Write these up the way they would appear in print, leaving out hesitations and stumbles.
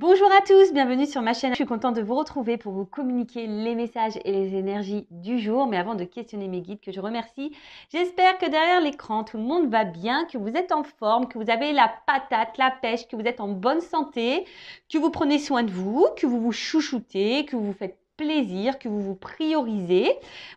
Bonjour à tous, bienvenue sur ma chaîne. Je suis contente de vous retrouver pour vous communiquer les messages et les énergies du jour. Mais avant de questionner mes guides, que je remercie, j'espère que derrière l'écran, tout le monde va bien, que vous êtes en forme, que vous avez la patate, la pêche, que vous êtes en bonne santé, que vous prenez soin de vous, que vous vous chouchoutez, que vous vous faites plaisir, que vous vous priorisez,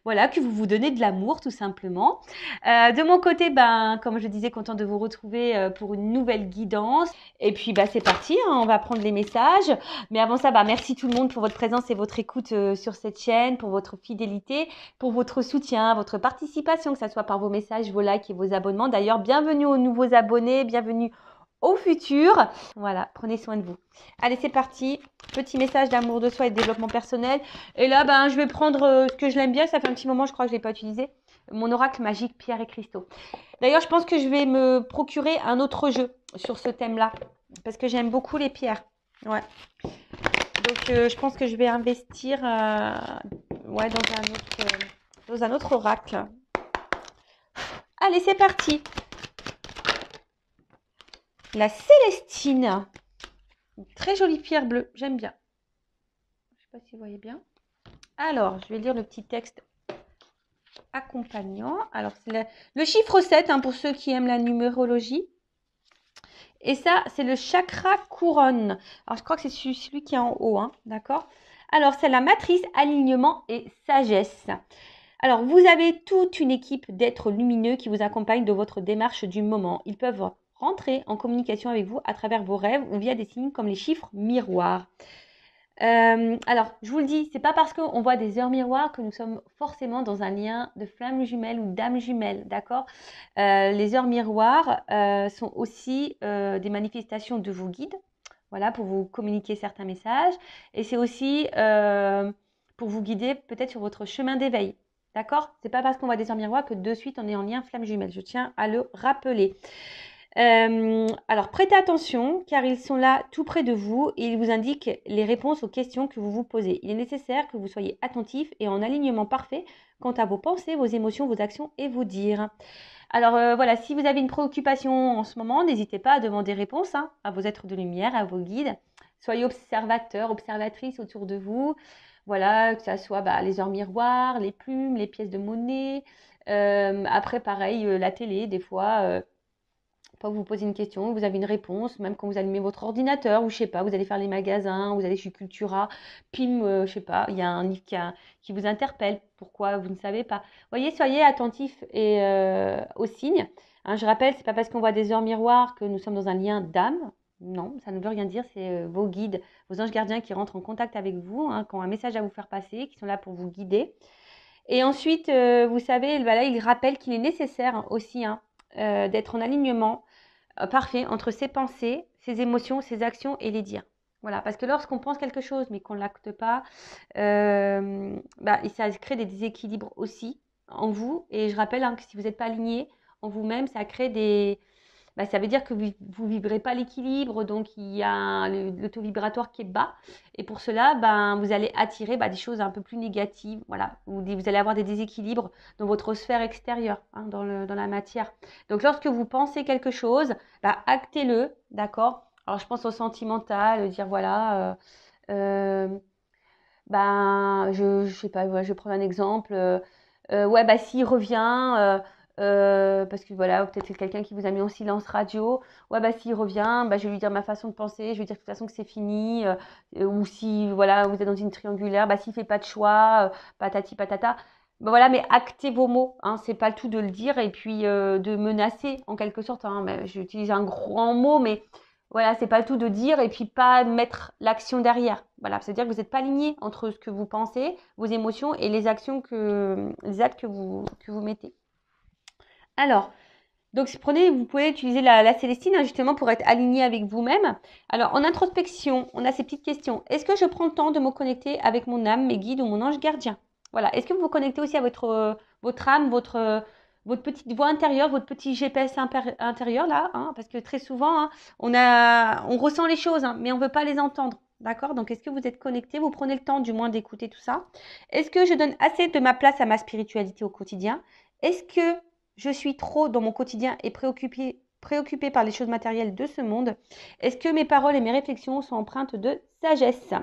voilà, que vous vous donnez de l'amour tout simplement. De mon côté, comme je disais, contente de vous retrouver pour une nouvelle guidance. Et puis, c'est parti, hein, on va prendre les messages. Mais avant ça, merci tout le monde pour votre présence et votre écoute sur cette chaîne, pour votre fidélité, pour votre soutien, votre participation, que ce soit par vos messages, vos likes et vos abonnements. D'ailleurs, bienvenue aux nouveaux abonnés, bienvenue au futur. Voilà, prenez soin de vous. Allez, c'est parti. Petit message d'amour de soi et de développement personnel. Et là, je vais prendre ce que je l'aime bien. Ça fait un petit moment, je crois que je ne l'ai pas utilisé. Mon oracle magique, pierre et cristaux. D'ailleurs, je pense que je vais me procurer un autre jeu sur ce thème-là. Parce que j'aime beaucoup les pierres. Ouais. Donc, je pense que je vais investir dans un autre oracle. Allez, c'est parti. La Célestine. Une très jolie pierre bleue. J'aime bien. Je ne sais pas si vous voyez bien. Alors, je vais lire le petit texte accompagnant. Alors, c'est le chiffre 7 pour ceux qui aiment la numérologie. Et ça, c'est le chakra couronne. Alors, je crois que c'est celui qui est en haut, d'accord? Alors, c'est la matrice alignement et sagesse. Alors, vous avez toute une équipe d'êtres lumineux qui vous accompagnent de votre démarche du moment. Ils peuvent rentrer en communication avec vous à travers vos rêves ou via des signes comme les chiffres miroirs. Alors, je vous le dis, c'est pas parce qu'on voit des heures miroirs que nous sommes forcément dans un lien de flamme jumelle ou d'âme jumelle, d'accord? Les heures miroirs sont aussi des manifestations de vos guides, voilà, pour vous communiquer certains messages. Et c'est aussi pour vous guider peut-être sur votre chemin d'éveil, d'accord? C'est pas parce qu'on voit des heures miroirs que de suite on est en lien flamme jumelle. Je tiens à le rappeler. Alors, prêtez attention car ils sont là tout près de vous et ils vous indiquent les réponses aux questions que vous vous posez. Il est nécessaire que vous soyez attentif et en alignement parfait quant à vos pensées, vos émotions, vos actions et vos dires. Alors voilà, si vous avez une préoccupation en ce moment, n'hésitez pas à demander réponse à vos êtres de lumière, à vos guides. Soyez observateurs, observatrices autour de vous. Voilà, que ce soit les heures miroirs, les plumes, les pièces de monnaie. Après, pareil, la télé, des fois vous posez une question, vous avez une réponse, même quand vous allumez votre ordinateur, ou je sais pas, vous allez faire les magasins, vous allez chez Cultura, pim, je sais pas, il y a un livre qui vous interpelle, pourquoi vous ne savez pas. Voyez, soyez attentifs et aux signes. Je rappelle, c'est pas parce qu'on voit des heures miroirs que nous sommes dans un lien d'âme. Non, ça ne veut rien dire, c'est vos guides, vos anges gardiens qui rentrent en contact avec vous, qui ont un message à vous faire passer, qui sont là pour vous guider. Et ensuite, vous savez, là, il rappelle qu'il est nécessaire aussi d'être en alignement parfait entre ses pensées, ses émotions, ses actions et les dires. Voilà, parce que lorsqu'on pense quelque chose mais qu'on ne l'acte pas, ça crée des déséquilibres aussi en vous. Et je rappelle que si vous n'êtes pas aligné en vous-même, ça crée des... ça veut dire que vous ne vibrez pas l'équilibre, donc il y a le taux vibratoire qui est bas. Et pour cela, vous allez attirer des choses un peu plus négatives. Voilà, vous allez avoir des déséquilibres dans votre sphère extérieure, dans la matière. Donc lorsque vous pensez quelque chose, actez-le, d'accord? Alors je pense au sentimental, dire voilà, je sais pas, je vais prendre un exemple. S'il revient, parce que voilà, peut-être c'est quelqu'un qui vous a mis en silence radio. S'il revient, je vais lui dire ma façon de penser, je vais lui dire de toute façon que c'est fini. Ou si voilà, vous êtes dans une triangulaire, s'il fait pas de choix, patati patata. Voilà, mais actez vos mots, c'est pas le tout de le dire et puis de menacer en quelque sorte. J'utilise un grand mot, mais voilà, c'est pas le tout de dire et puis pas mettre l'action derrière. Voilà, c'est-à-dire que vous n'êtes pas aligné entre ce que vous pensez, vos émotions et les actes que vous mettez. Alors, donc vous pouvez utiliser la Célestine justement pour être aligné avec vous-même. Alors, en introspection, on a ces petites questions. Est-ce que je prends le temps de me connecter avec mon âme, mes guides ou mon ange gardien? Voilà. Est-ce que vous vous connectez aussi à votre âme, votre petite voix intérieure, votre petit GPS intérieur là, parce que très souvent, on ressent les choses, mais on ne veut pas les entendre. D'accord? Donc, est-ce que vous êtes connecté? Vous prenez le temps du moins d'écouter tout ça? Est-ce que je donne assez de ma place à ma spiritualité au quotidien? Est-ce que je suis trop dans mon quotidien et préoccupée préoccupé par les choses matérielles de ce monde? Est-ce que mes paroles et mes réflexions sont empreintes de sagesse?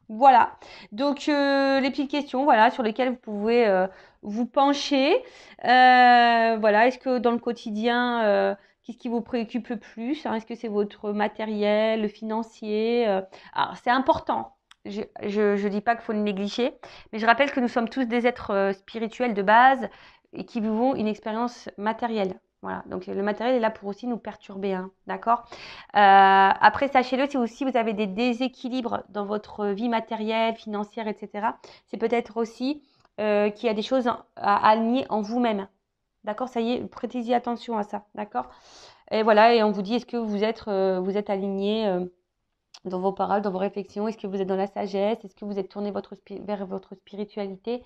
Voilà. Donc, les petites questions, voilà, sur lesquelles vous pouvez vous pencher. Voilà. Est-ce que dans le quotidien, qu'est-ce qui vous préoccupe le plus, hein? Est-ce que c'est votre matériel, le financier? Alors, c'est important. Je dis pas qu'il faut le négliger, mais je rappelle que nous sommes tous des êtres spirituels de base et qui vivons une expérience matérielle. Voilà, donc le matériel est là pour aussi nous perturber, hein, d'accord? Après, sachez-le, si aussi vous avez des déséquilibres dans votre vie matérielle, financière, etc., c'est peut-être aussi qu'il y a des choses à aligner en vous-même. D'accord? Ça y est, prêtez-y attention à ça, d'accord? Et voilà, et on vous dit, est-ce que vous êtes aligné dans vos paroles, dans vos réflexions? Est-ce que vous êtes dans la sagesse? Est-ce que vous êtes tourné vers votre spiritualité?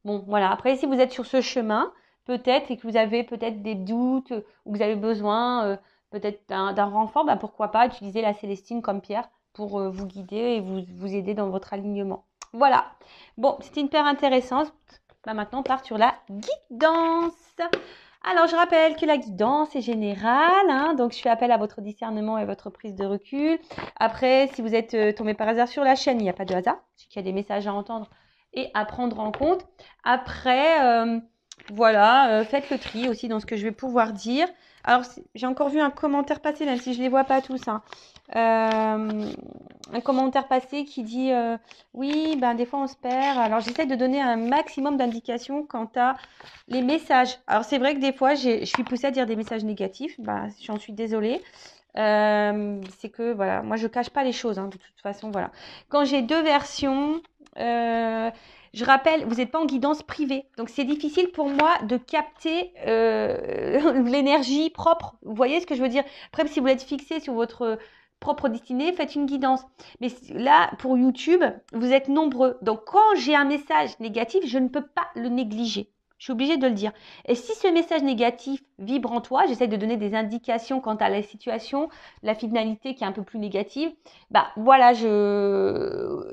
Bon, voilà. Après, si vous êtes sur ce chemin, peut-être, et que vous avez peut-être des doutes, ou que vous avez besoin peut-être d'un renfort, bah, pourquoi pas utiliser la Célestine comme pierre pour vous guider et vous aider dans votre alignement. Voilà. Bon, c'était hyper intéressant. Bah, maintenant, on part sur la guidance. Alors, je rappelle que la guidance est générale, hein, donc je fais appel à votre discernement et votre prise de recul. Après, si vous êtes tombé par hasard sur la chaîne, il n'y a pas de hasard, c'est qu'il y a des messages à entendre et à prendre en compte. Après, voilà, faites le tri aussi dans ce que je vais pouvoir dire. Alors, j'ai encore vu un commentaire passer, même si je ne les vois pas tous, hein. Un commentaire passé qui dit oui, ben des fois on se perd. Alors, j'essaie de donner un maximum d'indications quant à les messages. Alors, c'est vrai que des fois, je suis poussée à dire des messages négatifs. Ben, j'en suis désolée. C'est que, voilà, moi, je cache pas les choses, hein, de toute façon, voilà. Quand j'ai deux versions, je rappelle, vous n'êtes pas en guidance privée. Donc, c'est difficile pour moi de capter l'énergie propre. Vous voyez ce que je veux dire? Après, si vous êtes fixé sur votre propre destinée, faites une guidance. Mais là, pour YouTube, vous êtes nombreux. Donc, quand j'ai un message négatif, je ne peux pas le négliger. Je suis obligée de le dire. Et si ce message négatif vibre en toi, j'essaie de donner des indications quant à la situation, la finalité qui est un peu plus négative. Bah voilà,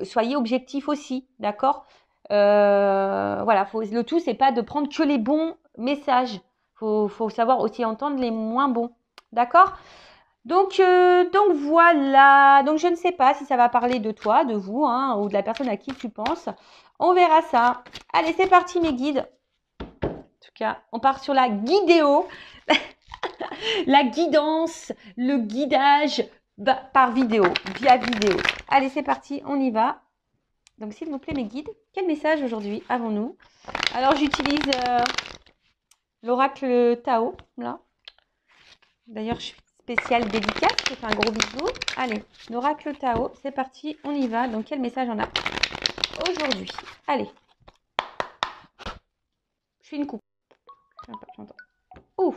soyez objectif aussi, d'accord? Voilà, le tout, c'est pas de prendre que les bons messages. Faut savoir aussi entendre les moins bons, d'accord? Donc voilà. Donc je ne sais pas si ça va parler de toi, de vous, hein, ou de la personne à qui tu penses. On verra ça. Allez, c'est parti mes guides. En tout cas, on part sur la guidéo, la guidance, le guidage par vidéo, via vidéo. Allez, c'est parti, on y va. Donc, s'il vous plaît, mes guides, quel message aujourd'hui avons-nous? Alors, j'utilise l'oracle Tao, là. D'ailleurs, je suis spéciale dédicace, je fais un gros bisou. Allez, l'oracle Tao, c'est parti, on y va. Donc, quel message on a aujourd'hui? Allez. Je fais une coupe. J'entends. Ouh!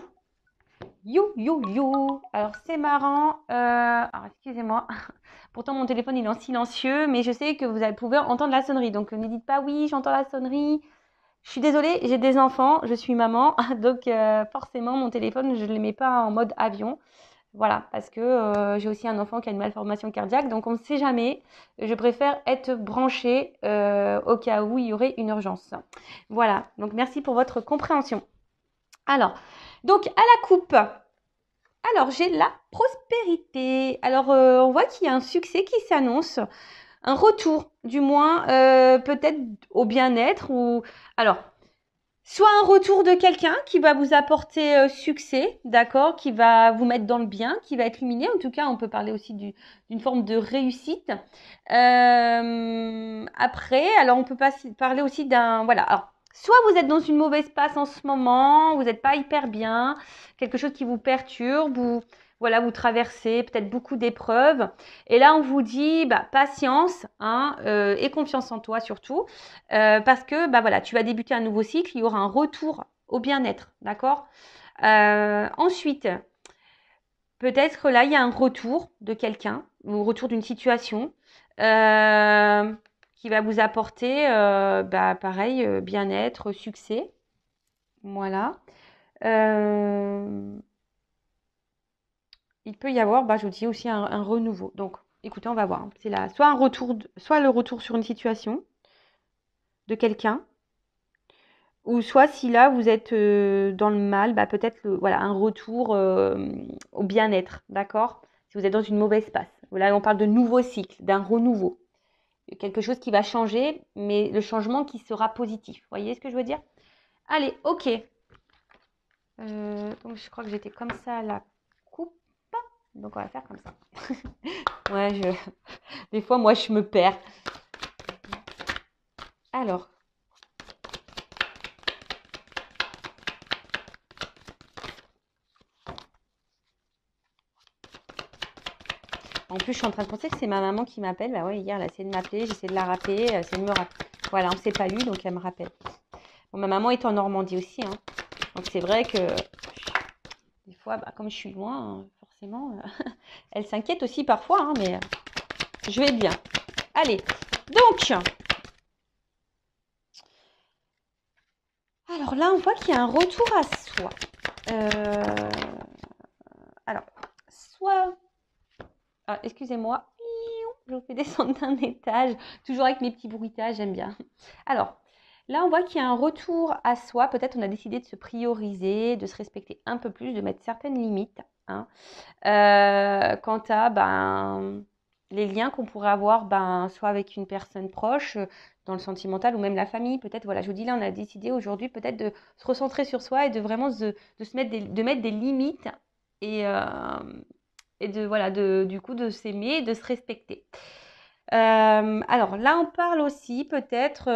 You, you, you. Alors, c'est marrant. Alors, excusez-moi. Pourtant, mon téléphone, il est en silencieux, mais je sais que vous pouvez entendre la sonnerie. Donc, ne dites pas oui, j'entends la sonnerie. Je suis désolée, j'ai des enfants, je suis maman. Donc, forcément, mon téléphone, je ne le mets pas en mode avion. Voilà, parce que j'ai aussi un enfant qui a une malformation cardiaque. Donc, on ne sait jamais. Je préfère être branchée au cas où il y aurait une urgence. Voilà. Donc, merci pour votre compréhension. Alors, donc, à la coupe. Alors, j'ai la prospérité. Alors, on voit qu'il y a un succès qui s'annonce, un retour, du moins, peut-être au bien-être ou... Alors, soit un retour de quelqu'un qui va vous apporter succès, d'accord, qui va vous mettre dans le bien, qui va être luminé. En tout cas, on peut parler aussi d'une forme de réussite. Après, alors on peut parler aussi d'un... Voilà, alors, soit vous êtes dans une mauvaise passe en ce moment, vous n'êtes pas hyper bien, quelque chose qui vous perturbe, ou voilà, vous traversez peut-être beaucoup d'épreuves. Et là, on vous dit, bah, patience, hein, et confiance en toi surtout, parce que bah, voilà, tu vas débuter un nouveau cycle, il y aura un retour au bien-être, d'accord? Ensuite, peut-être là, il y a un retour de quelqu'un, ou retour d'une situation qui va vous apporter, bah, pareil, bien-être, succès. Voilà. Il peut y avoir, bah, je vous dis aussi un renouveau. Donc, écoutez, on va voir. C'est là, soit le retour sur une situation de quelqu'un, Ou soit si là vous êtes dans le mal, bah, peut-être voilà, un retour au bien-être, d'accord? Si vous êtes dans une mauvaise passe. Là, on parle de nouveau cycle, d'un renouveau. Quelque chose qui va changer, mais le changement qui sera positif. Vous voyez ce que je veux dire? Allez, ok. Donc je crois que j'étais comme ça à la coupe. Donc on va faire comme ça. Ouais, des fois, moi, je me perds. Alors. En plus, je suis en train de penser que c'est ma maman qui m'appelle. Bah ouais, hier, elle a essayé de m'appeler. J'essaie de la rappeler. Elle essaie de me rappeler. Voilà, on ne s'est pas eu, donc elle me rappelle. Bon, ma maman est en Normandie aussi, hein. Donc c'est vrai que des fois, bah, comme je suis loin, hein, forcément, elle s'inquiète aussi parfois, hein, mais je vais bien. Allez, donc, alors là, on voit qu'il y a un retour à soi. Alors, soit... Ah, excusez-moi, je vous fais descendre d'un étage, toujours avec mes petits bruitages, j'aime bien. Alors, là, on voit qu'il y a un retour à soi. Peut-être on a décidé de se prioriser, de se respecter un peu plus, de mettre certaines limites, hein. Quant à les liens qu'on pourrait avoir, soit avec une personne proche, dans le sentimental ou même la famille. Peut-être, voilà, je vous dis là, on a décidé aujourd'hui peut-être de se recentrer sur soi et de vraiment se mettre de mettre des limites et de voilà du coup de s'aimer et de se respecter. Alors là, on parle aussi peut-être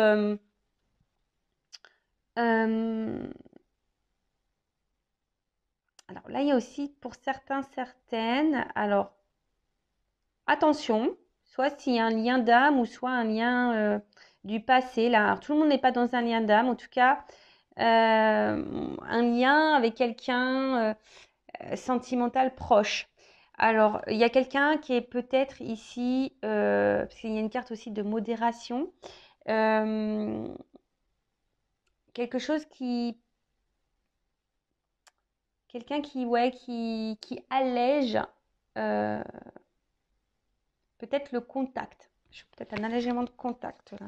alors là, il y a aussi pour certains, certaines, alors attention, soit s'il y a un lien d'âme ou soit un lien du passé. Là, alors, tout le monde n'est pas dans un lien d'âme, en tout cas, un lien avec quelqu'un sentimental proche. Alors, il y a quelqu'un qui est peut-être ici, parce qu'il y a une carte aussi de modération, euh, quelque chose qui, quelqu'un qui, ouais, qui allège euh, peut-être le contact. Peut-être un allègement de contact. Là,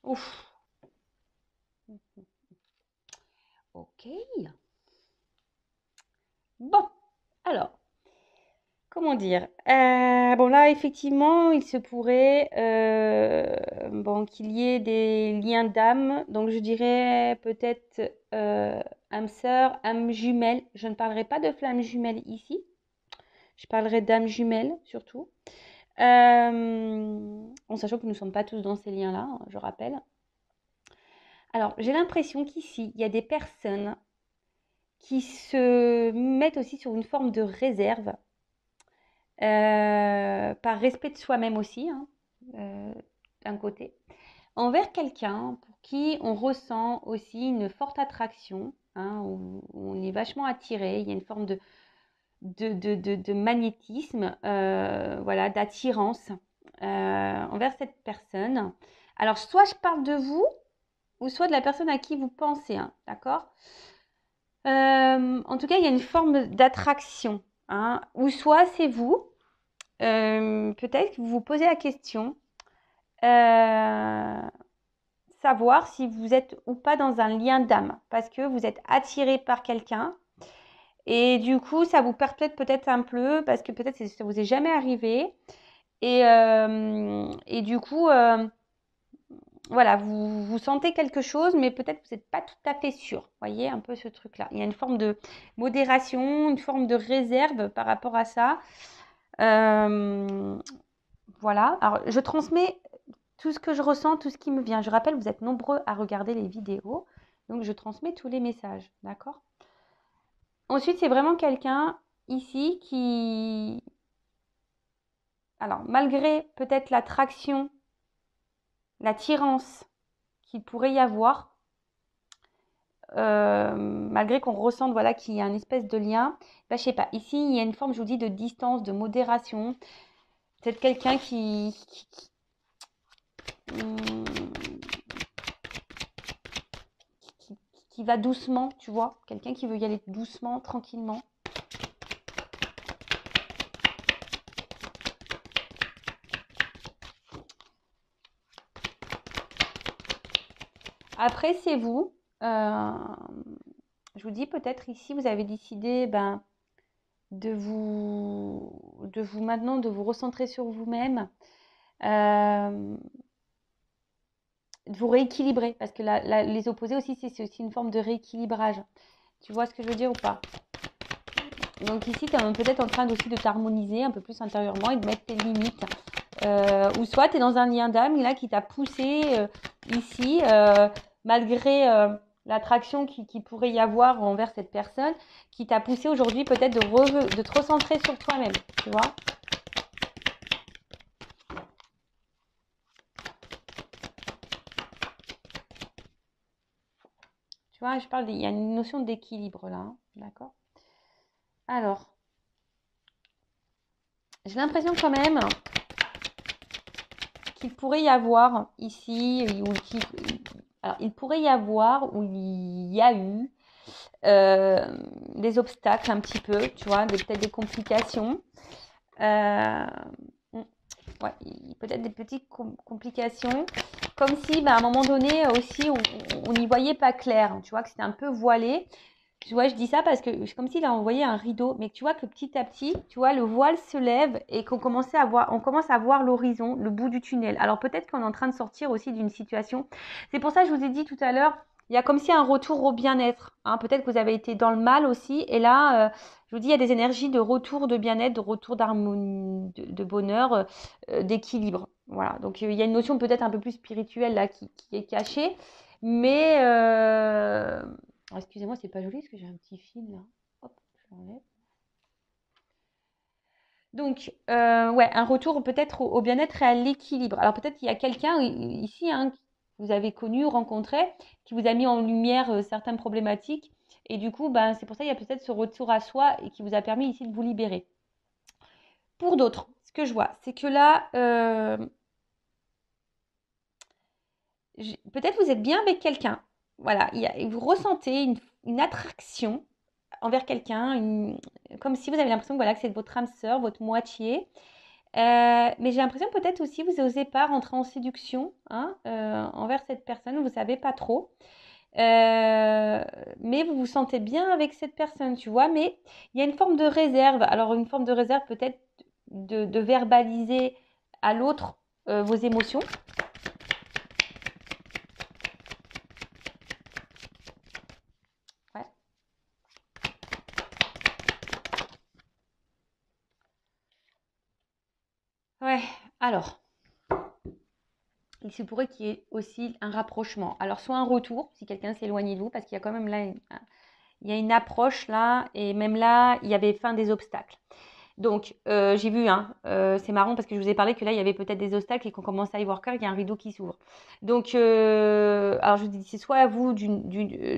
Ouf. Ok. Bon, alors, comment dire? Bon, là, effectivement, il se pourrait bon, qu'il y ait des liens d'âme. Donc, je dirais peut-être âme sœur, âme jumelle. Je ne parlerai pas de flamme jumelle ici. Je parlerai d'âme jumelle surtout. En sachant que nous ne sommes pas tous dans ces liens-là, je rappelle. Alors, j'ai l'impression qu'ici, il y a des personnes qui se mettent aussi sur une forme de réserve, par respect de soi-même aussi, hein, d'un côté, envers quelqu'un pour qui on ressent aussi une forte attraction, hein, où on est vachement attiré, il y a une forme de magnétisme, voilà, d'attirance envers cette personne. Alors, soit je parle de vous, ou soit de la personne à qui vous pensez, hein, d'accord? En tout cas, il y a une forme d'attraction, hein, ou soit c'est vous, peut-être que vous vous posez la question, savoir si vous êtes ou pas dans un lien d'âme, parce que vous êtes attiré par quelqu'un, et du coup, ça vous perpète peut-être un peu, parce que peut-être ça vous est jamais arrivé, et du coup, voilà, vous sentez quelque chose, mais peut-être que vous n'êtes pas tout à fait sûr. Vous voyez un peu ce truc-là. Il y a une forme de modération, une forme de réserve par rapport à ça. Voilà. Alors, je transmets tout ce que je ressens, tout ce qui me vient. Je rappelle, vous êtes nombreux à regarder les vidéos, donc je transmets tous les messages. D'accord? Ensuite, c'est vraiment quelqu'un ici qui... Alors, malgré peut-être l'attraction, l'attirance qu'il pourrait y avoir, malgré qu'on ressente voilà, qu'il y a une espèce de lien, bah, je sais pas, ici il y a une forme, je vous dis, de distance, de modération. Peut-être quelqu'un qui va doucement, tu vois, quelqu'un qui veut y aller doucement, tranquillement. Après, c'est vous. Je vous dis peut-être ici, vous avez décidé de vous recentrer sur vous-même, de vous rééquilibrer. Parce que les opposés aussi, c'est aussi une forme de rééquilibrage. Tu vois ce que je veux dire ou pas? Donc ici, tu es peut-être en train aussi de t'harmoniser un peu plus intérieurement et de mettre tes limites. Ou soit tu es dans un lien d'âme là qui t'a poussé ici, malgré l'attraction qui pourrait y avoir envers cette personne, qui t'a poussé aujourd'hui peut-être de te recentrer sur toi-même, tu vois. Tu vois, il y a une notion d'équilibre là, hein, d'accord? Alors, j'ai l'impression quand même qu'il pourrait y avoir ici, alors il pourrait y avoir, ou il y a eu, des obstacles un petit peu, tu vois, peut-être des complications. Ouais, peut-être des petites complications, comme si à un moment donné aussi on n'y voyait pas clair, tu vois, que c'était un peu voilé. Tu vois, je dis ça parce que c'est comme s'il a envoyé un rideau, mais que tu vois que petit à petit, tu vois, le voile se lève et on commence à voir l'horizon, le bout du tunnel. Alors peut-être qu'on est en train de sortir aussi d'une situation. C'est pour ça que je vous ai dit tout à l'heure, il y a comme si un retour au bien-être, hein. Peut-être que vous avez été dans le mal aussi, et là, je vous dis, il y a des énergies de retour de bien-être, de retour d'harmonie, de bonheur, d'équilibre. Voilà. Donc il y a une notion peut-être un peu plus spirituelle là qui est cachée, mais oh, excusez-moi, c'est pas joli parce que j'ai un petit fil là. Hop, je l'enlève. Donc, ouais, un retour peut-être au bien-être et à l'équilibre. Alors peut-être qu'il y a quelqu'un ici, hein, que vous avez connu, rencontré, qui vous a mis en lumière certaines problématiques. Et du coup, c'est pour ça qu'il y a peut-être ce retour à soi et qui vous a permis ici de vous libérer. Pour d'autres, ce que je vois, c'est que là, peut-être vous êtes bien avec quelqu'un. Voilà, vous ressentez une attraction envers quelqu'un, comme si vous avez l'impression que, voilà, que c'est votre âme sœur, votre moitié. Mais j'ai l'impression peut-être aussi vous n'osez pas rentrer en séduction, hein, envers cette personne, vous ne savez pas trop. Mais vous vous sentez bien avec cette personne, tu vois. Mais il y a une forme de réserve. Alors une forme de réserve peut-être de verbaliser à l'autre vos émotions. Ouais. Ouais, alors, il se pourrait qu'il y ait aussi un rapprochement. Alors, soit un retour, si quelqu'un s'éloigne de vous, parce qu'il y a quand même là, il y a une approche là, et même là, il y avait fin des obstacles. Donc, j'ai vu, hein, c'est marrant parce que je vous ai parlé que là, il y avait peut-être des obstacles et qu'on commence à y voir clair, qu'il y a un rideau qui s'ouvre. Donc, alors je vous dis, c'est soit vous,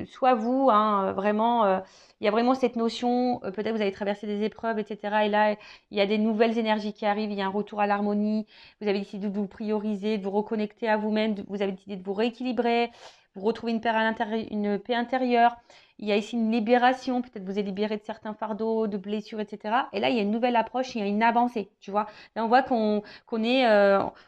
soit vous, hein, vraiment, il y a vraiment cette notion, peut-être vous avez traversé des épreuves, etc. Et là, il y a des nouvelles énergies qui arrivent, il y a un retour à l'harmonie, vous avez décidé de vous prioriser, de vous reconnecter à vous-même, vous avez décidé de vous rééquilibrer, vous retrouvez une paix intérieure. Il y a ici une libération, peut-être vous êtes libéré de certains fardeaux, de blessures, etc. Et là, il y a une nouvelle approche, il y a une avancée, tu vois. Là, on voit qu'on est,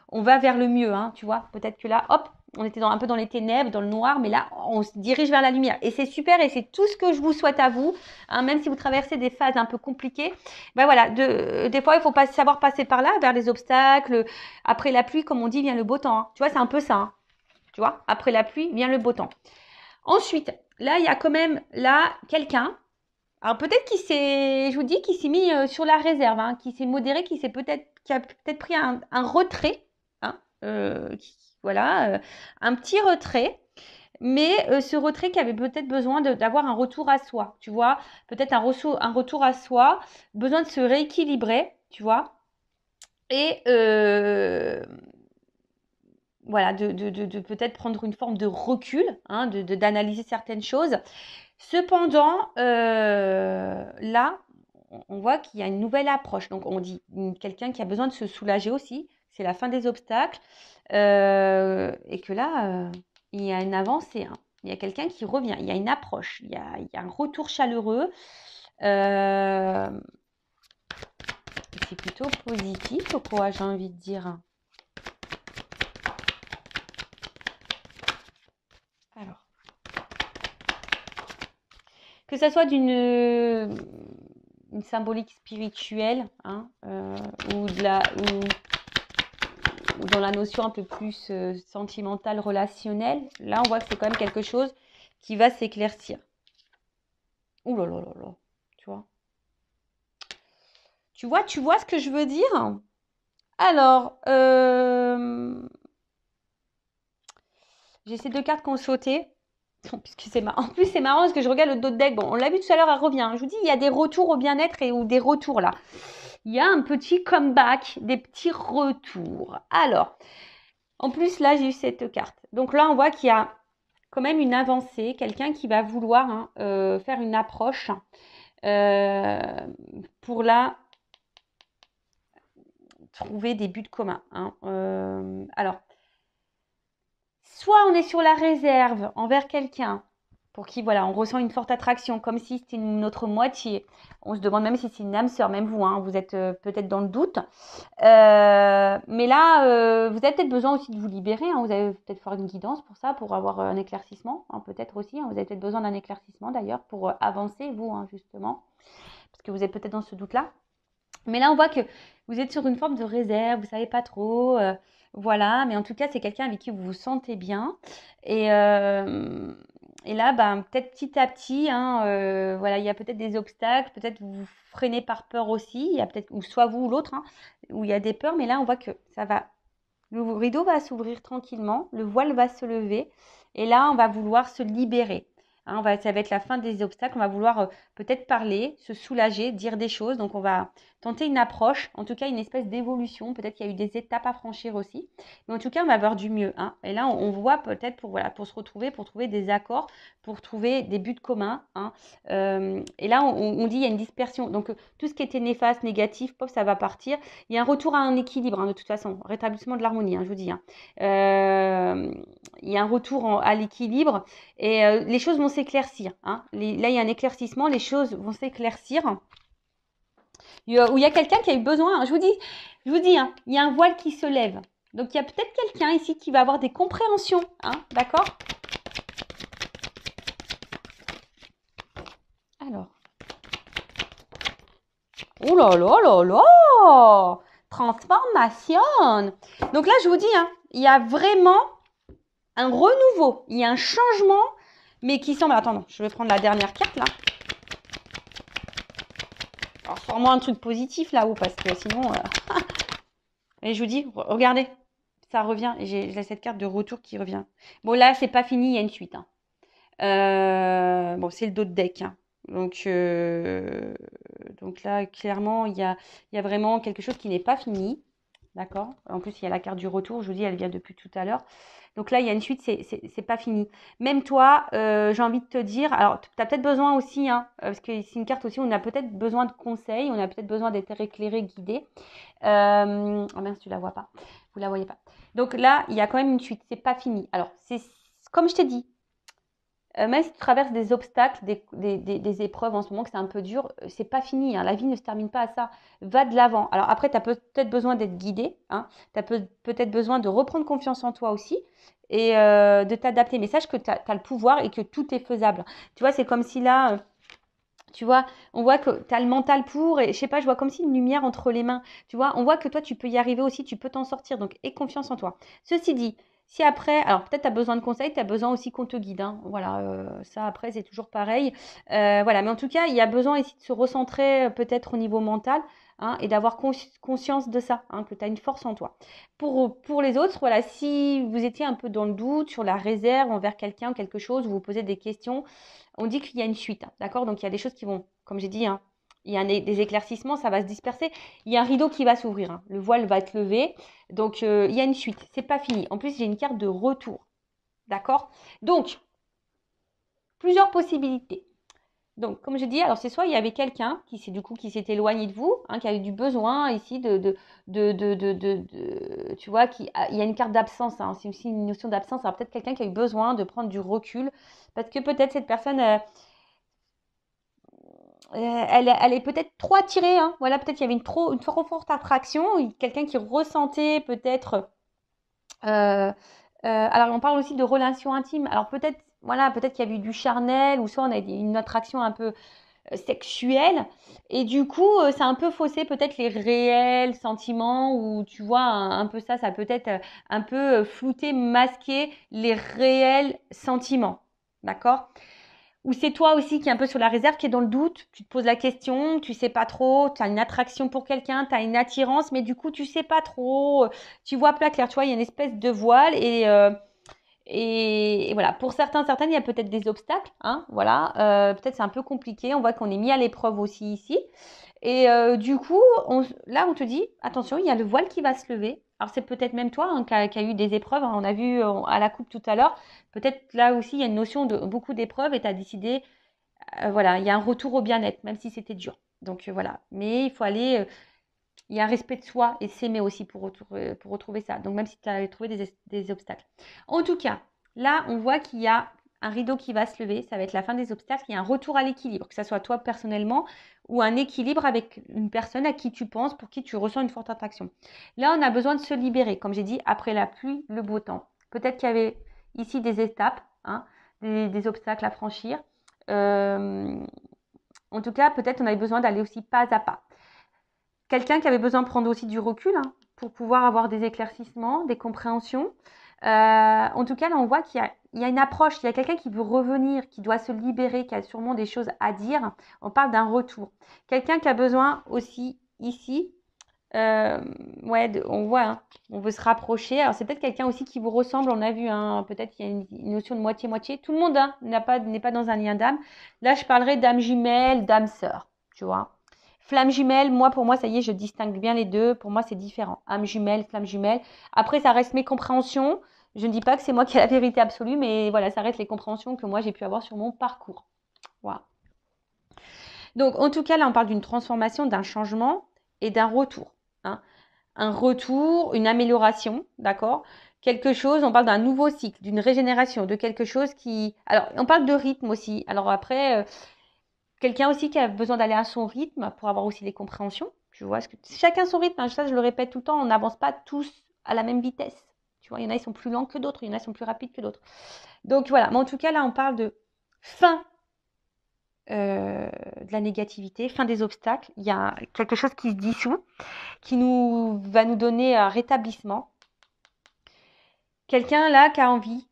on va vers le mieux, hein, tu vois. Peut-être que là, hop, on était un peu dans les ténèbres, dans le noir, mais là, on se dirige vers la lumière. Et c'est super, et c'est tout ce que je vous souhaite à vous, hein, même si vous traversez des phases un peu compliquées. Voilà, des fois, il faut savoir passer par là, vers les obstacles. Après la pluie, comme on dit, vient le beau temps, hein. Tu vois, c'est un peu ça, hein, tu vois. Après la pluie, vient le beau temps. Ensuite, là, il y a quand même là quelqu'un. Alors peut-être je vous dis, qu'il s'est mis sur la réserve, hein, qui s'est modéré, qui a peut-être pris un retrait, hein, voilà, un petit retrait. Mais ce retrait qui avait peut-être besoin d'avoir un retour à soi, tu vois, peut-être un retour à soi, besoin de se rééquilibrer, tu vois, et voilà, de peut-être prendre une forme de recul, hein, d'analyser certaines choses. Cependant, là, on voit qu'il y a une nouvelle approche. Donc, on dit quelqu'un qui a besoin de se soulager aussi. C'est la fin des obstacles. Et que là, il y a une avancée, hein. Il y a quelqu'un qui revient. Il y a une approche. Il y a un retour chaleureux. C'est plutôt positif, quoi, j'ai envie de dire. Alors. que ça soit une symbolique spirituelle, hein, ou dans la notion un peu plus sentimentale, relationnelle. Là, on voit que c'est quand même quelque chose qui va s'éclaircir. Ouh là là là là, tu vois. Tu vois ce que je veux dire? Alors, j'ai ces deux cartes qui ont sauté. Puisque c'est marrant. En plus, c'est marrant parce que je regarde le dos de deck. Bon, on l'a vu tout à l'heure, elle revient. Je vous dis, il y a des retours au bien-être ou des retours là. Il y a un petit comeback, des petits retours. Alors, en plus, là, j'ai eu cette carte. Donc là, on voit qu'il y a quand même une avancée. Quelqu'un qui va vouloir faire une approche pour là trouver des buts communs. Hein. Alors, soit on est sur la réserve envers quelqu'un pour qui, voilà, on ressent une forte attraction, comme si c'était notre moitié. On se demande même si c'est une âme sœur, même vous, hein, vous êtes peut-être dans le doute. Mais là, vous avez peut-être besoin aussi de vous libérer. Hein, vous avez peut-être faire une guidance pour ça, pour avoir un éclaircissement, hein, peut-être aussi. Hein, vous avez peut-être besoin d'un éclaircissement d'ailleurs pour avancer, vous, hein, justement, parce que vous êtes peut-être dans ce doute-là. Mais là, on voit que vous êtes sur une forme de réserve, vous savez pas trop, voilà. Mais en tout cas, c'est quelqu'un avec qui vous vous sentez bien. Et là, ben, peut-être petit à petit, hein, voilà, il y a peut-être des obstacles, peut-être vous vous freinez par peur aussi. Il y a peut-être, ou soit vous ou l'autre, hein, où il y a des peurs. Mais là, on voit que ça va, le rideau va s'ouvrir tranquillement, le voile va se lever. Et là, on va vouloir se libérer. Hein, ça va être la fin des obstacles. On va vouloir peut-être parler, se soulager, dire des choses. Donc, on va tenter une approche, en tout cas une espèce d'évolution. Peut-être qu'il y a eu des étapes à franchir aussi. Mais en tout cas, on va avoir du mieux. Hein. Et là, on voit peut-être pour se retrouver, pour trouver des accords, pour trouver des buts communs. Hein. Et là, on dit il y a une dispersion. Donc, tout ce qui était néfaste, négatif, pop, ça va partir. Il y a un retour à un équilibre, hein, de toute façon. Rétablissement de l'harmonie, hein, je vous dis. Hein. Il y a un retour à l'équilibre et les choses vont s'éclaircir. Hein. Là, il y a un éclaircissement, les choses vont s'éclaircir. Où il y a quelqu'un qui a eu besoin, hein, je vous dis, hein, il y a un voile qui se lève. Donc, il y a peut-être quelqu'un ici qui va avoir des compréhensions, hein, d'accord? Alors. Oh là là là là! Transformation! Donc là, je vous dis, hein, il y a vraiment un renouveau, il y a un changement, mais qui semble... Attends, je vais prendre la dernière carte, là. Alors, sors-moi un truc positif, là-haut, parce que sinon... Et je vous dis, regardez, ça revient. J'ai cette carte de retour qui revient. Bon, là, c'est pas fini, il y a une suite. Hein. Bon, c'est le dos de deck. Hein. Donc là, clairement, il y a vraiment quelque chose qui n'est pas fini. D'accord? En plus, il y a la carte du retour. Je vous dis, elle vient depuis tout à l'heure. Donc là, il y a une suite, c'est pas fini. Même toi, j'ai envie de te dire, alors tu as peut-être besoin aussi, hein, parce que c'est une carte aussi où on a peut-être besoin de conseils, on a peut-être besoin d'être éclairé, guidé. Oh mince, tu la vois pas. Vous la voyez pas. Donc là, il y a quand même une suite, c'est pas fini. Alors, c'est comme je t'ai dit, même si tu traverses des obstacles, des épreuves en ce moment, que c'est un peu dur, c'est pas fini. Hein. La vie ne se termine pas à ça. Va de l'avant. Alors après, tu as peut-être besoin d'être guidé. Hein. Tu as peut-être besoin de reprendre confiance en toi aussi et de t'adapter. Mais sache que tu as le pouvoir et que tout est faisable. Tu vois, c'est comme si là... tu vois, on voit que tu as le mental pour, et je sais pas, je vois comme si une lumière entre les mains. Tu vois, on voit que toi, tu peux y arriver aussi, tu peux t'en sortir. Donc, aie confiance en toi. Ceci dit, si après, alors peut-être tu as besoin de conseils, tu as besoin aussi qu'on te guide. Hein. Voilà, ça après, c'est toujours pareil. Voilà, mais en tout cas, il y a besoin ici de se recentrer peut-être au niveau mental. Hein, et d'avoir conscience de ça, hein, que tu as une force en toi. Pour les autres, voilà, si vous étiez un peu dans le doute sur la réserve envers quelqu'un ou quelque chose, vous vous posez des questions, on dit qu'il y a une suite, hein, d'accord? Donc il y a des choses qui vont, comme j'ai dit, hein, il y a des éclaircissements, ça va se disperser. Il y a un rideau qui va s'ouvrir, hein, le voile va être levé. Donc il y a une suite, c'est pas fini. En plus, j'ai une carte de retour, d'accord? Donc, plusieurs possibilités. Donc, comme je dis, alors c'est soit il y avait quelqu'un qui s'est éloigné de vous, hein, qui a eu du besoin ici tu vois, il y a une carte d'absence, hein, c'est aussi une notion d'absence. Alors peut-être quelqu'un qui a eu besoin de prendre du recul, parce que peut-être cette personne, elle est peut-être trop attirée, hein. Voilà, peut-être il y avait une trop forte attraction, quelqu'un qui ressentait peut-être. Alors on parle aussi de relations intimes. Alors peut-être voilà, peut-être qu'il y a eu du charnel, ou soit on a une attraction un peu sexuelle, et du coup, ça a un peu faussé peut-être les réels sentiments, ou tu vois, un peu ça, ça peut être un peu flouter, masquer les réels sentiments, d'accord? Ou c'est toi aussi qui est un peu sur la réserve, qui est dans le doute, tu te poses la question, tu sais pas trop, tu as une attraction pour quelqu'un, tu as une attirance, mais du coup, tu sais pas trop, tu vois pas clair, tu vois, il y a une espèce de voile, et voilà, pour certaines, il y a peut-être des obstacles, hein, voilà, peut-être c'est un peu compliqué, on voit qu'on est mis à l'épreuve aussi ici. Et du coup, là, on te dit, attention, il y a le voile qui va se lever. Alors, c'est peut-être même toi hein, qui a eu des épreuves, hein, on a vu à la coupe tout à l'heure, peut-être là aussi, il y a une notion de beaucoup d'épreuves et tu as décidé, voilà, il y a un retour au bien-être, même si c'était dur. Donc, voilà, mais il faut aller, il y a un respect de soi et s'aimer aussi pour retrouver ça. Donc, même si tu as trouvé des obstacles. En tout cas, là, on voit qu'il y a un rideau qui va se lever. Ça va être la fin des obstacles. Il y a un retour à l'équilibre, que ce soit toi personnellement ou un équilibre avec une personne à qui tu penses, pour qui tu ressens une forte attraction. Là, on a besoin de se libérer. Comme j'ai dit, après la pluie, le beau temps. Peut-être qu'il y avait ici des étapes, hein, des obstacles à franchir. Euh, En tout cas, peut-être on avait besoin d'aller aussi pas à pas. Quelqu'un qui avait besoin de prendre aussi du recul hein, pour pouvoir avoir des éclaircissements, des compréhensions. En tout cas, là, on voit qu'il y a une approche, il y a quelqu'un qui veut revenir, qui doit se libérer, qui a sûrement des choses à dire. On parle d'un retour. Quelqu'un qui a besoin aussi ici, ouais, on voit, hein, on veut se rapprocher. Alors, c'est peut-être quelqu'un aussi qui vous ressemble, on a vu, hein, peut-être qu'il y a une notion de moitié-moitié. Tout le monde hein, n'est pas dans un lien d'âme. Là, je parlerai d'âme jumelle, d'âme sœur, tu vois. Flamme jumelle, pour moi, ça y est, je distingue bien les deux. Pour moi, c'est différent. Âme jumelle, flamme jumelle. Après, ça reste mes compréhensions. Je ne dis pas que c'est moi qui ai la vérité absolue, mais voilà, ça reste les compréhensions que moi, j'ai pu avoir sur mon parcours. Voilà. Donc, en tout cas, là, on parle d'une transformation, d'un changement et d'un retour. Hein. Un retour, une amélioration, d'accord? Quelque chose, on parle d'un nouveau cycle, d'une régénération, de quelque chose qui... Alors, on parle de rythme aussi. Alors après, quelqu'un aussi qui a besoin d'aller à son rythme pour avoir aussi des compréhensions. Tu vois, chacun son rythme, hein, ça je le répète tout le temps, on n'avance pas tous à la même vitesse. Tu vois, il y en a ils sont plus lents que d'autres, il y en a ils sont plus rapides que d'autres. Donc voilà, mais en tout cas là on parle de fin de la négativité, fin des obstacles. Il y a quelque chose qui se dissout, qui va nous donner un rétablissement. Quelqu'un là qui a envie,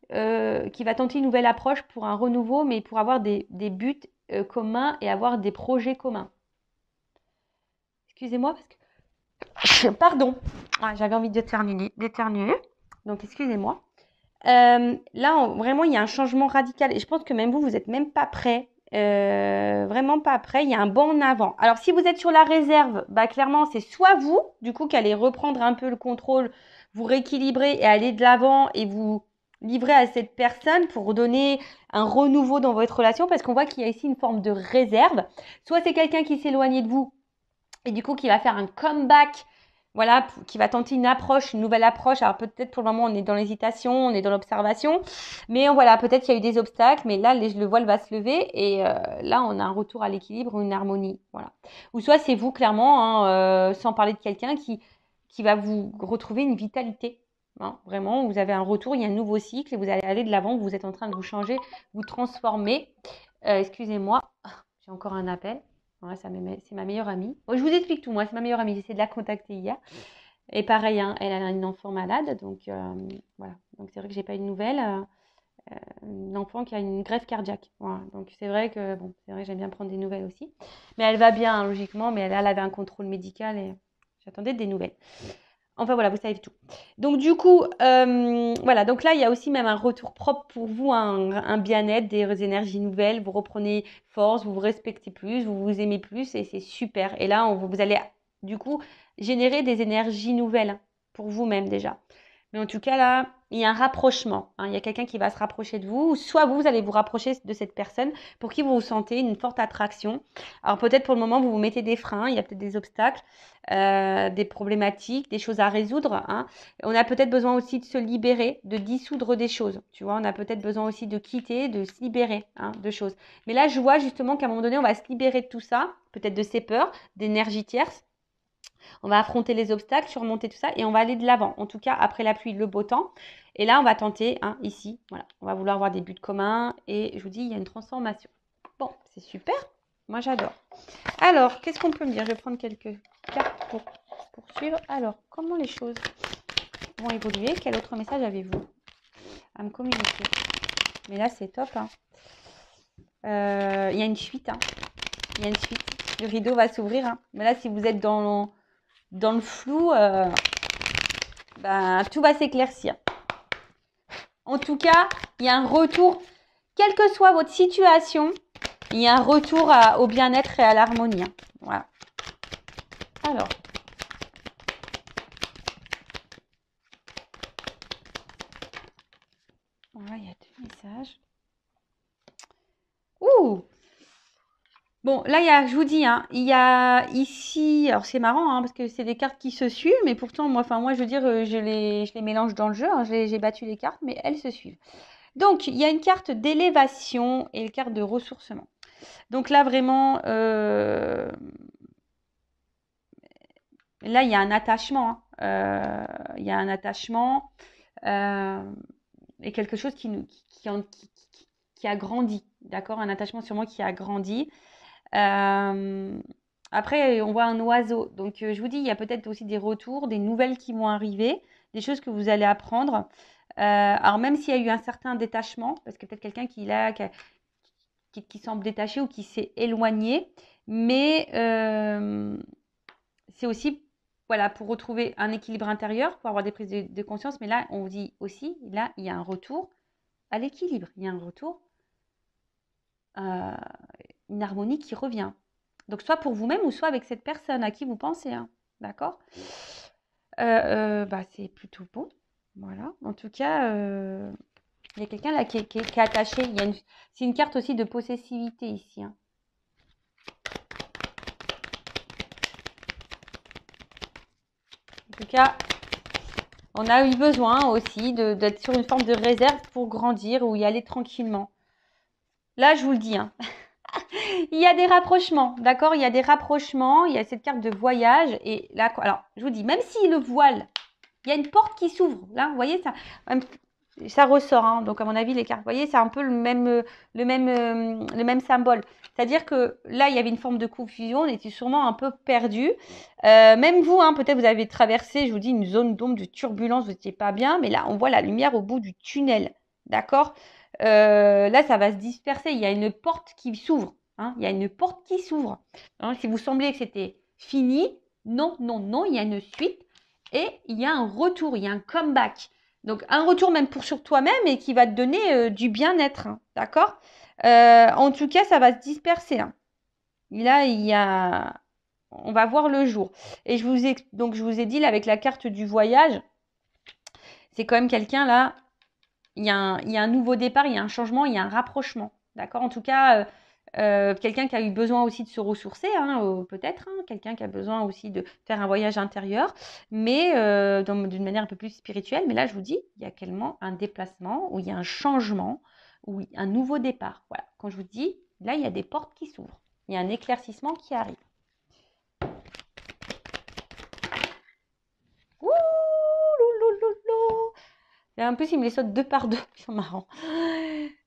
qui va tenter une nouvelle approche pour un renouveau, mais pour avoir des buts communs et avoir des projets communs. Excusez-moi parce que... Pardon, ah, j'avais envie d'éternuer. Donc excusez-moi. Là, vraiment, il y a un changement radical. Et je pense que même vous n'êtes même pas prêt. Vraiment pas prêt. Il y a un bond en avant. Alors, si vous êtes sur la réserve, bah, clairement, c'est soit vous, du coup, qui allez reprendre un peu le contrôle, vous rééquilibrer et aller de l'avant et vous livrer à cette personne pour donner un renouveau dans votre relation, parce qu'on voit qu'il y a ici une forme de réserve. Soit c'est quelqu'un qui s'est éloigné de vous et du coup qui va faire un comeback, voilà, qui va tenter une nouvelle approche. Alors peut-être pour le moment on est dans l'hésitation, on est dans l'observation, mais voilà, peut-être qu'il y a eu des obstacles, mais là le voile va se lever et là on a un retour à l'équilibre, une harmonie, voilà. Ou soit c'est vous clairement, hein, sans parler de quelqu'un qui va vous retrouver une vitalité. Hein, vraiment, vous avez un retour, il y a un nouveau cycle et vous allez aller de l'avant, vous êtes en train de vous changer, vous transformer. Excusez-moi, j'ai encore un appel. Ouais, c'est ma meilleure amie. Je vous explique tout, moi, c'est ma meilleure amie. J'ai essayé de la contacter hier. Et pareil, hein, elle a une enfant malade. Donc, voilà. Donc, c'est vrai que j'ai pas eu de nouvelles. Une enfant qui a une greffe cardiaque. Voilà. Donc, c'est vrai que, bon, c'est vrai que j'aime bien prendre des nouvelles aussi. Mais elle va bien, hein, logiquement. Mais elle avait un contrôle médical et j'attendais des nouvelles. Enfin voilà, vous savez tout. Donc du coup, voilà, donc là, il y a aussi même un retour propre pour vous, un bien-être, des énergies nouvelles, vous reprenez force, vous vous respectez plus, vous vous aimez plus et c'est super. Et là, vous allez du coup générer des énergies nouvelles pour vous-même déjà. Mais en tout cas, là, il y a un rapprochement. Hein, il y a quelqu'un qui va se rapprocher de vous, ou soit vous allez vous rapprocher de cette personne pour qui vous vous sentez une forte attraction. Alors peut-être pour le moment, vous vous mettez des freins, il y a peut-être des obstacles, des problématiques, des choses à résoudre. Hein. On a peut-être besoin aussi de se libérer, de dissoudre des choses. Tu vois, on a peut-être besoin aussi de quitter, de se libérer hein, de choses. Mais là, je vois justement qu'à un moment donné, on va se libérer de tout ça, peut-être de ces peurs, d'énergie tierce. On va affronter les obstacles, surmonter tout ça et on va aller de l'avant. En tout cas, après la pluie, le beau temps. Et là, on va tenter, hein, ici, voilà, on va vouloir avoir des buts communs et je vous dis, il y a une transformation. Bon, c'est super. Moi, j'adore. Alors, qu'est-ce qu'on peut me dire? Je vais prendre quelques cartes pour poursuivre. Alors, comment les choses vont évoluer? Quel autre message avez-vous à me communiquer? Mais là, c'est top. Hein. Il y a une suite. Hein. Il y a une suite. Le rideau va s'ouvrir. Hein. Mais là, si vous êtes dans le flou, ben, tout va s'éclaircir. En tout cas, il y a un retour, quelle que soit votre situation, il y a un retour au bien-être et à l'harmonie. Hein. Voilà. Alors. Voilà, il y a 2 messages. Ouh! Bon, là, je vous dis, hein, il y a ici, alors c'est marrant, hein, parce que c'est des cartes qui se suivent, mais pourtant, moi, je veux dire, je les mélange dans le jeu, hein, j'ai battu les cartes, mais elles se suivent. Donc, il y a une carte d'élévation et une carte de ressourcement. Donc là, vraiment, là, il y a un attachement. Hein. Il y a un attachement et quelque chose qui a grandi, d'accord? Un attachement sur moi qui a grandi. Après, on voit un oiseau. Donc, je vous dis, il y a peut-être aussi des retours, des nouvelles qui vont arriver, des choses que vous allez apprendre. Alors, même s'il y a eu un certain détachement, parce que peut-être quelqu'un qui semble détaché ou qui s'est éloigné, mais c'est aussi voilà, pour retrouver un équilibre intérieur, pour avoir des prises de conscience. Mais là, on vous dit aussi, là, il y a un retour à l'équilibre. Il y a un retour, une harmonie qui revient. Donc, soit pour vous-même ou soit avec cette personne à qui vous pensez. Hein. D'accord bah, c'est plutôt beau. Voilà. En tout cas, il y a quelqu'un là qui est attaché. C'est une carte aussi de possessivité ici. Hein. En tout cas, on a eu besoin aussi d'être sur une forme de réserve pour grandir ou y aller tranquillement. Là, je vous le dis, hein. Il y a des rapprochements, d'accord? Il y a des rapprochements, il y a cette carte de voyage. Et là, alors, je vous dis, même si le voile, il y a une porte qui s'ouvre. Là, vous voyez, ça ressort. Hein. Donc, à mon avis, les cartes, vous voyez, c'est un peu le même symbole. C'est-à-dire que là, il y avait une forme de confusion, on était sûrement un peu perdu. Même vous, hein, peut-être vous avez traversé, je vous dis, une zone d'ombre, de turbulence, vous n'étiez pas bien. Mais là, on voit la lumière au bout du tunnel, d'accord? Là, ça va se disperser. Il y a une porte qui s'ouvre. Hein. Il y a une porte qui s'ouvre. Hein, si vous sembliez que c'était fini, non, non, non, il y a une suite et il y a un retour, il y a un comeback. Donc, un retour même sur toi-même et qui va te donner du bien-être. Hein, d'accord en tout cas, ça va se disperser. Hein. Là, on va voir le jour. Et donc, je vous ai dit, là, avec la carte du voyage, c'est quand même quelqu'un, là, il y a un nouveau départ, il y a un changement, il y a un rapprochement. D'accord? En tout cas, quelqu'un qui a eu besoin aussi de se ressourcer, hein, peut-être, hein, quelqu'un qui a besoin aussi de faire un voyage intérieur, mais d'une manière un peu plus spirituelle. Mais là, je vous dis, il y a clairement un déplacement, où il y a un changement, où il y a un nouveau départ. Voilà. Quand je vous dis, là, il y a des portes qui s'ouvrent. Il y a un éclaircissement qui arrive. Ouh, et en plus, il me les saute 2 par 2. Ils sont marrants.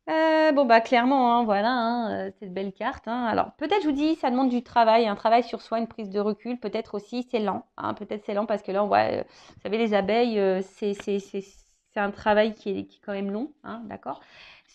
Bon, bah, clairement, hein, voilà, hein, cette belle carte. Hein. Alors, peut-être, je vous dis, ça demande du travail, un travail sur soi, une prise de recul. Peut-être aussi, c'est lent. Hein, peut-être c'est lent parce que là, on voit, vous savez, les abeilles, c'est un travail qui est quand même long. Hein, d'accord.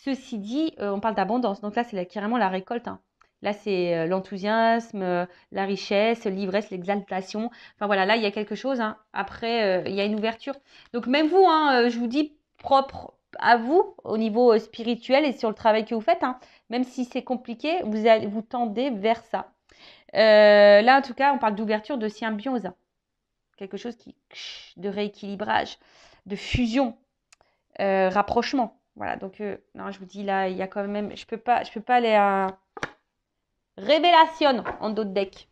Ceci dit, on parle d'abondance. Donc là, c'est carrément la récolte. Hein. Là, c'est l'enthousiasme, la richesse, l'ivresse, l'exaltation. Enfin, voilà, là, il y a quelque chose. Hein. Après, il y a une ouverture. Donc, même vous, hein, je vous dis, propre à vous au niveau spirituel et sur le travail que vous faites, hein. Même si c'est compliqué, vous tendez vers ça. Là, en tout cas, on parle d'ouverture, de symbiose. Quelque chose de rééquilibrage, de fusion, rapprochement. Voilà, donc, non, je vous dis, là, il y a quand même, je peux pas aller à révélation en d'autres decks.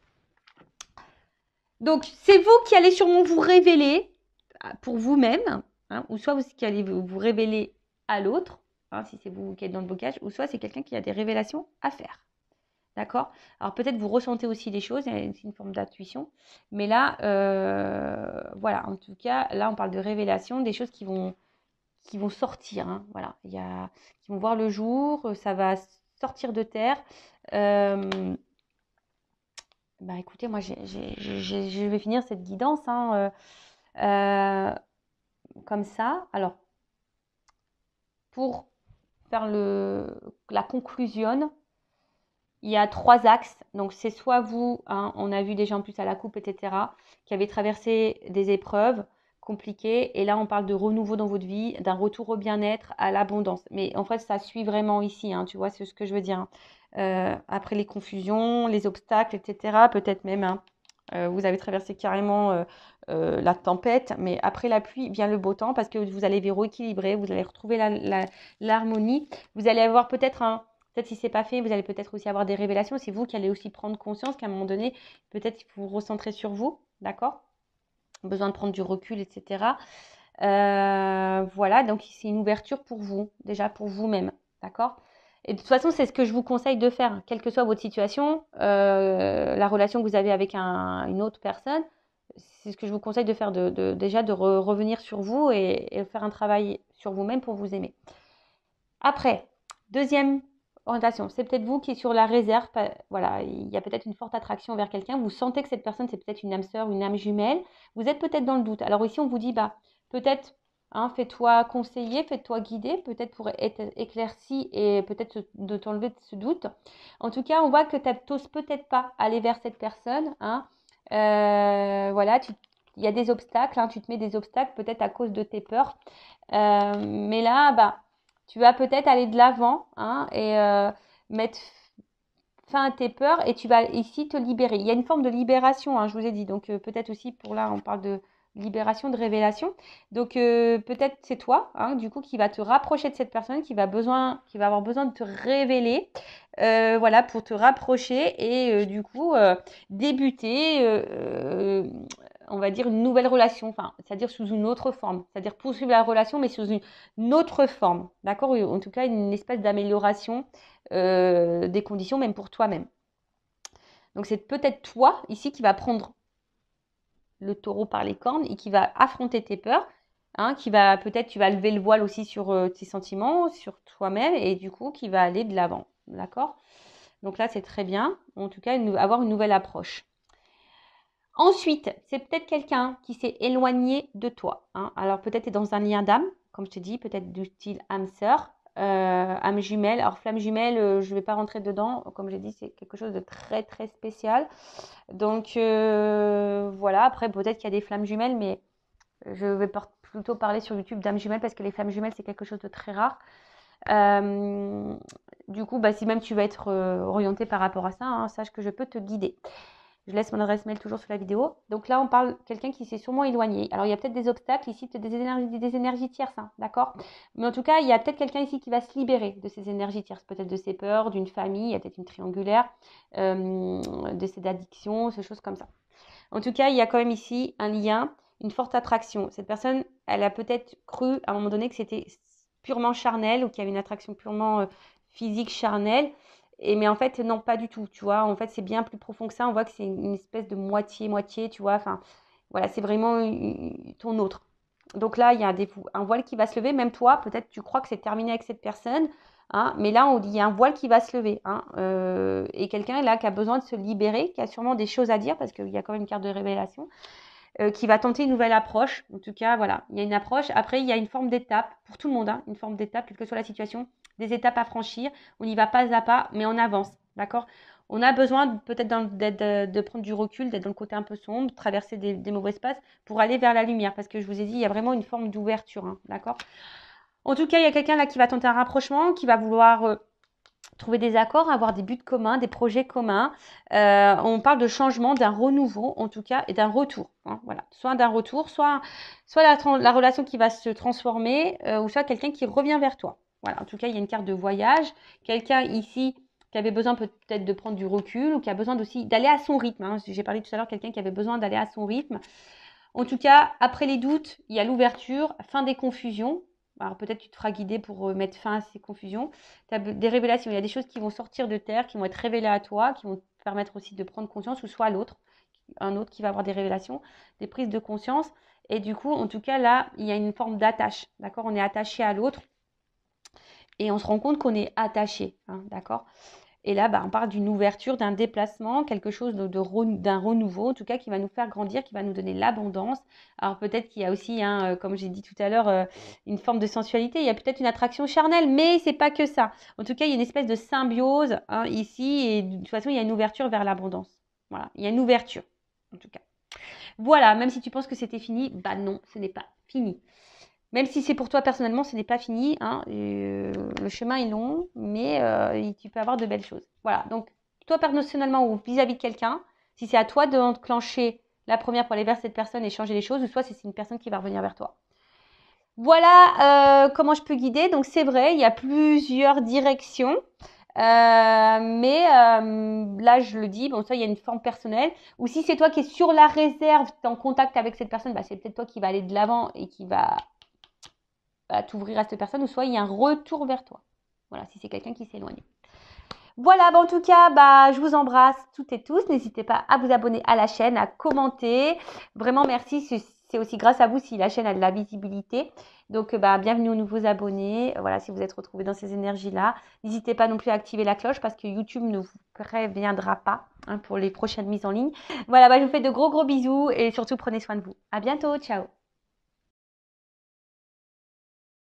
Donc, c'est vous qui allez sûrement vous révéler pour vous-même, hein, ou soit vous qui allez vous révéler à l'autre, hein, si c'est vous qui êtes dans le blocage, ou soit c'est quelqu'un qui a des révélations à faire. D'accord? Alors peut-être vous ressentez aussi des choses, c'est une forme d'intuition. Mais là, voilà, en tout cas, là, on parle de révélation, des choses qui vont sortir, hein, voilà. Qui vont voir le jour, ça va sortir de terre. Euh, Bah écoutez, moi, je vais finir cette guidance hein, euh, comme ça. Alors, pour faire la conclusion, il y a 3 axes. Donc, c'est soit vous, hein, on a vu déjà en plus à la coupe, etc., qui avez traversé des épreuves compliquées. Et là, on parle de renouveau dans votre vie, d'un retour au bien-être, à l'abondance. Mais en fait, ça suit vraiment ici, hein, tu vois, c'est ce que je veux dire. Hein. Après les confusions, les obstacles, etc., peut-être même, hein, vous avez traversé carrément la tempête, mais après la pluie vient le beau temps parce que vous allez vous rééquilibrer, vous allez retrouver l'harmonie. Vous allez avoir peut-être si c'est pas fait, vous allez peut-être aussi avoir des révélations. C'est vous qui allez aussi prendre conscience qu'à un moment donné, peut-être il faut vous recentrer sur vous, d'accord? Besoin de prendre du recul, etc. Voilà, donc c'est une ouverture pour vous, déjà pour vous-même, d'accord? Et de toute façon, c'est ce que je vous conseille de faire, quelle que soit votre situation, la relation que vous avez avec une autre personne, c'est ce que je vous conseille de faire, déjà de revenir sur vous et faire un travail sur vous-même pour vous aimer. Après, deuxième orientation, c'est peut-être vous qui êtes sur la réserve. Voilà, il y a peut-être une forte attraction vers quelqu'un. Vous sentez que cette personne, c'est peut-être une âme sœur, une âme jumelle. Vous êtes peut-être dans le doute. Alors ici, on vous dit, bah, peut-être, hein, fais-toi conseiller, fais-toi guider, peut-être pour être éclairci et peut-être de t'enlever de ce doute. En tout cas, on voit que tu n'oses peut-être pas aller vers cette personne. Hein. Voilà, il y a des obstacles, hein, tu te mets des obstacles peut-être à cause de tes peurs. Mais là, bah, tu vas peut-être aller de l'avant hein, et mettre fin à tes peurs et tu vas ici te libérer. Il y a une forme de libération, hein, je vous ai dit. Donc peut-être aussi pour là, on parle de libération, de révélation. Donc peut-être c'est toi, hein, du coup, qui va te rapprocher de cette personne, qui va avoir besoin de te révéler, voilà, pour te rapprocher et du coup débuter. On va dire une nouvelle relation, enfin, c'est-à-dire sous une autre forme, c'est-à-dire poursuivre la relation, mais sous une autre forme, d'accord? En tout cas, une espèce d'amélioration des conditions, même pour toi-même. Donc, c'est peut-être toi, ici, qui va prendre le taureau par les cornes et qui va affronter tes peurs, hein, peut-être, tu vas lever le voile aussi sur tes sentiments, sur toi-même, et du coup, qui va aller de l'avant, d'accord? Donc là, c'est très bien, en tout cas, avoir une nouvelle approche. Ensuite, c'est peut-être quelqu'un qui s'est éloigné de toi. Hein. Alors peut-être tu es dans un lien d'âme, comme je te dis, peut-être du style âme sœur, âme jumelle. Alors flamme jumelle, je ne vais pas rentrer dedans. Comme j'ai dit, c'est quelque chose de très très spécial. Donc voilà, après peut-être qu'il y a des flammes jumelles, mais je vais plutôt parler sur YouTube d'âme jumelle parce que les flammes jumelles, c'est quelque chose de très rare. Du coup, bah, si même tu vas être orienté par rapport à ça, hein, sache que je peux te guider. Je laisse mon adresse mail toujours sur la vidéo. Donc là, on parle de quelqu'un qui s'est sûrement éloigné. Alors, il y a peut-être des obstacles ici, peut-être des énergies tierces, hein, d'accord? Mais en tout cas, il y a peut-être quelqu'un ici qui va se libérer de ces énergies tierces, peut-être de ses peurs, d'une famille, il y a peut-être une triangulaire, de ses addictions, ces choses comme ça. En tout cas, il y a quand même ici un lien, une forte attraction. Cette personne, elle a peut-être cru à un moment donné que c'était purement charnel ou qu'il y avait une attraction purement physique, charnelle. Mais en fait, non, pas du tout, tu vois. En fait, c'est bien plus profond que ça. On voit que c'est une espèce de moitié-moitié, tu vois. Enfin, voilà, c'est vraiment ton autre. Donc là, il y a un voile qui va se lever. Même toi, peut-être tu crois que c'est terminé avec cette personne. Hein, mais là, on dit il y a un voile qui va se lever. Hein, et quelqu'un là qui a besoin de se libérer, qui a sûrement des choses à dire, parce qu'il y a quand même une carte de révélation, qui va tenter une nouvelle approche. En tout cas, voilà, il y a une approche. Après, il y a une forme d'étape, pour tout le monde, hein, une forme d'étape, quelle que soit la situation, des étapes à franchir. On y va pas à pas, mais on avance, d'accord? On a besoin peut-être de prendre du recul, d'être dans le côté un peu sombre, traverser des mauvais espaces pour aller vers la lumière. Parce que je vous ai dit, il y a vraiment une forme d'ouverture, hein, d'accord? En tout cas, il y a quelqu'un là qui va tenter un rapprochement, qui va vouloir trouver des accords, avoir des buts communs, des projets communs. On parle de changement, d'un renouveau en tout cas, et d'un retour. Hein, voilà. Soit d'un retour, soit la relation qui va se transformer, ou soit quelqu'un qui revient vers toi. Voilà. En tout cas, il y a une carte de voyage. Quelqu'un ici qui avait besoin peut-être de prendre du recul ou qui a besoin aussi d'aller à son rythme. Hein. J'ai parlé tout à l'heure, quelqu'un qui avait besoin d'aller à son rythme. En tout cas, après les doutes, il y a l'ouverture, fin des confusions. Alors peut-être tu te feras guider pour mettre fin à ces confusions. Tu as des révélations, il y a des choses qui vont sortir de terre, qui vont être révélées à toi, qui vont te permettre aussi de prendre conscience, ou soit l'autre, un autre qui va avoir des révélations, des prises de conscience. Et du coup, en tout cas, là, il y a une forme d'attache, d'accord? On est attaché à l'autre et on se rend compte qu'on est attaché, hein, d'accord? Et là, on parle d'une ouverture, d'un déplacement, quelque chose d'un renouveau, en tout cas, qui va nous faire grandir, qui va nous donner l'abondance. Alors peut-être qu'il y a aussi, hein, comme j'ai dit tout à l'heure, une forme de sensualité. Il y a peut-être une attraction charnelle, mais c'est pas que ça. En tout cas, il y a une espèce de symbiose, hein, ici, et de toute façon, il y a une ouverture vers l'abondance. Voilà, il y a une ouverture, en tout cas. Voilà, même si tu penses que c'était fini, non, ce n'est pas fini. Même si c'est pour toi personnellement, ce n'est pas fini, hein. Le chemin est long, mais tu peux avoir de belles choses. Voilà, donc toi personnellement ou vis-à-vis de quelqu'un, si c'est à toi de enclencher la première pour aller vers cette personne et changer les choses, ou soit c'est une personne qui va revenir vers toi. Voilà comment je peux guider. Donc c'est vrai, il y a plusieurs directions. Mais là, je le dis, bon, ça, il y a une forme personnelle. Ou si c'est toi qui es sur la réserve, tu es en contact avec cette personne, c'est peut-être toi qui va aller de l'avant et qui va t'ouvrir à cette personne, ou soit il y a un retour vers toi. Voilà, si c'est quelqu'un qui s'éloigne. Voilà, en tout cas, je vous embrasse toutes et tous. N'hésitez pas à vous abonner à la chaîne, à commenter. Vraiment, merci. C'est aussi grâce à vous si la chaîne a de la visibilité. Donc, bienvenue aux nouveaux abonnés. Voilà, si vous êtes retrouvés dans ces énergies-là. N'hésitez pas non plus à activer la cloche parce que YouTube ne vous préviendra pas, hein, pour les prochaines mises en ligne. Voilà, je vous fais de gros bisous et surtout prenez soin de vous. À bientôt, ciao.